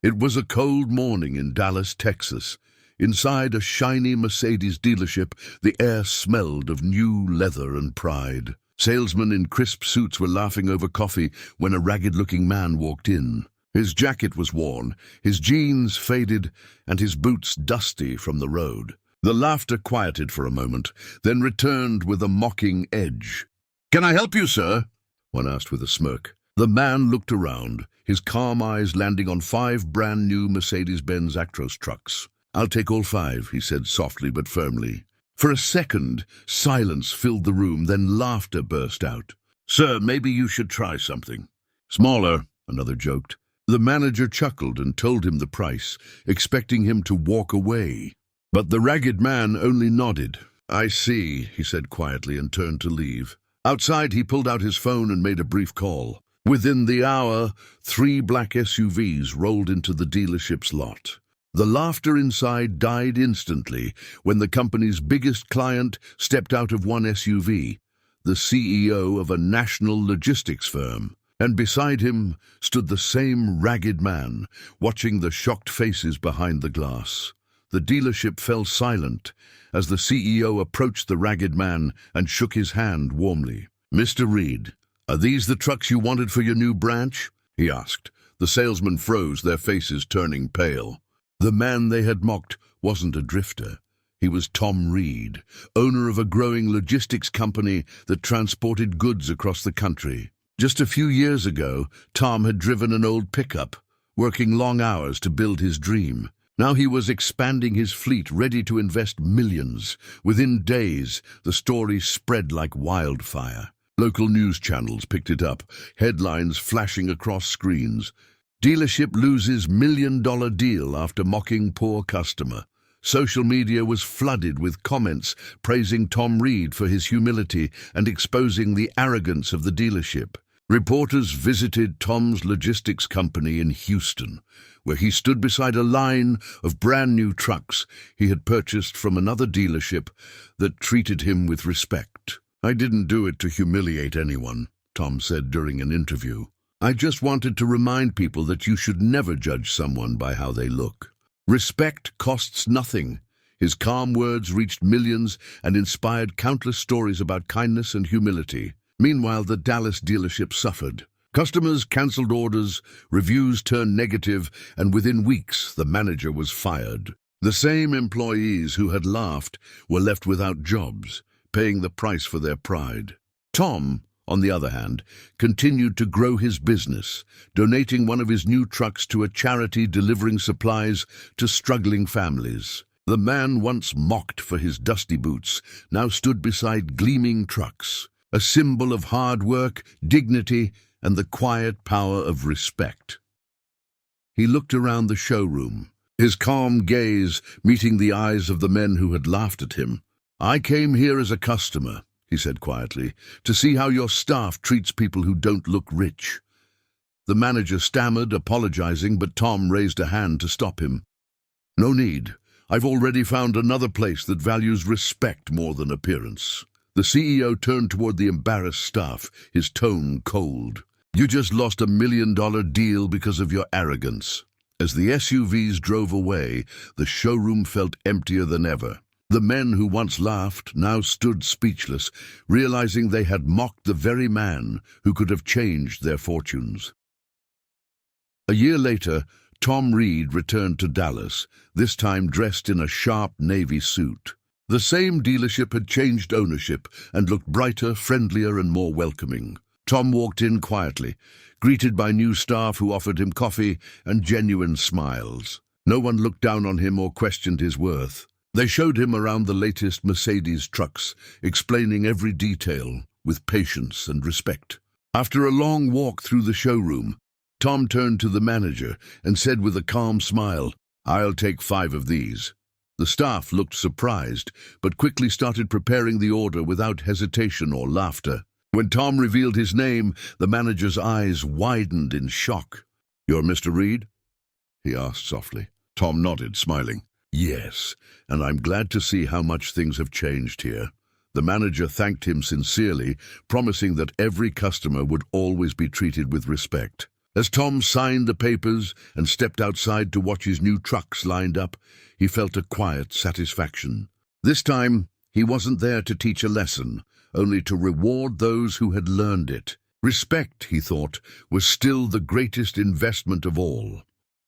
It was a cold morning in Dallas, Texas. Inside a shiny Mercedes dealership, the air smelled of new leather and pride. Salesmen in crisp suits were laughing over coffee when a ragged-looking man walked in. His jacket was worn, his jeans faded, and his boots dusty from the road. The laughter quieted for a moment, then returned with a mocking edge. "Can I help you, sir?" one asked with a smirk. The man looked around, his calm eyes landing on 5 brand-new Mercedes-Benz Actros trucks. "I'll take all 5, he said softly but firmly. For a second, silence filled the room, then laughter burst out. "Sir, maybe you should try something." "Smaller," another joked. The manager chuckled and told him the price, expecting him to walk away. But the ragged man only nodded. "I see," he said quietly and turned to leave. Outside, he pulled out his phone and made a brief call. Within the hour, 3 black SUVs rolled into the dealership's lot. The laughter inside died instantly when the company's biggest client stepped out of one SUV, the CEO of a national logistics firm. And beside him stood the same ragged man, watching the shocked faces behind the glass. The dealership fell silent as the CEO approached the ragged man and shook his hand warmly. "Mr. Reed, are these the trucks you wanted for your new branch?" he asked. The salesmen froze, their faces turning pale. The man they had mocked wasn't a drifter. He was Tom Reed, owner of a growing logistics company that transported goods across the country. Just a few years ago, Tom had driven an old pickup, working long hours to build his dream. Now he was expanding his fleet, ready to invest millions. Within days, the story spread like wildfire. Local news channels picked it up, headlines flashing across screens. "Dealership loses $1 million deal after mocking poor customer." Social media was flooded with comments praising Tom Reed for his humility and exposing the arrogance of the dealership. Reporters visited Tom's logistics company in Houston, where he stood beside a line of brand-new trucks he had purchased from another dealership that treated him with respect. "I didn't do it to humiliate anyone," Tom said during an interview. "I just wanted to remind people that you should never judge someone by how they look. Respect costs nothing." His calm words reached millions and inspired countless stories about kindness and humility. Meanwhile, the Dallas dealership suffered. Customers canceled orders, reviews turned negative, and within weeks, the manager was fired. The same employees who had laughed were left without jobs, paying the price for their pride. Tom, on the other hand, continued to grow his business, donating one of his new trucks to a charity delivering supplies to struggling families. The man once mocked for his dusty boots now stood beside gleaming trucks, a symbol of hard work, dignity, and the quiet power of respect. He looked around the showroom, his calm gaze meeting the eyes of the men who had laughed at him. "I came here as a customer," he said quietly, "to see how your staff treats people who don't look rich." The manager stammered, apologizing, but Tom raised a hand to stop him. "No need. I've already found another place that values respect more than appearance." The CEO turned toward the embarrassed staff, his tone cold. "You just lost $1 million deal because of your arrogance." As the SUVs drove away, the showroom felt emptier than ever. The men who once laughed now stood speechless, realizing they had mocked the very man who could have changed their fortunes. A year later, Tom Reed returned to Dallas, this time dressed in a sharp navy suit. The same dealership had changed ownership and looked brighter, friendlier, and more welcoming. Tom walked in quietly, greeted by new staff who offered him coffee and genuine smiles. No one looked down on him or questioned his worth. They showed him around the latest Mercedes trucks, explaining every detail with patience and respect. After a long walk through the showroom, Tom turned to the manager and said with a calm smile, "I'll take 5 of these." The staff looked surprised, but quickly started preparing the order without hesitation or laughter. When Tom revealed his name, the manager's eyes widened in shock. "You're Mr. Reed?" he asked softly. Tom nodded, smiling. "Yes, and I'm glad to see how much things have changed here." The manager thanked him sincerely, promising that every customer would always be treated with respect. As Tom signed the papers and stepped outside to watch his new trucks lined up, he felt a quiet satisfaction. This time, he wasn't there to teach a lesson, only to reward those who had learned it. Respect, he thought, was still the greatest investment of all.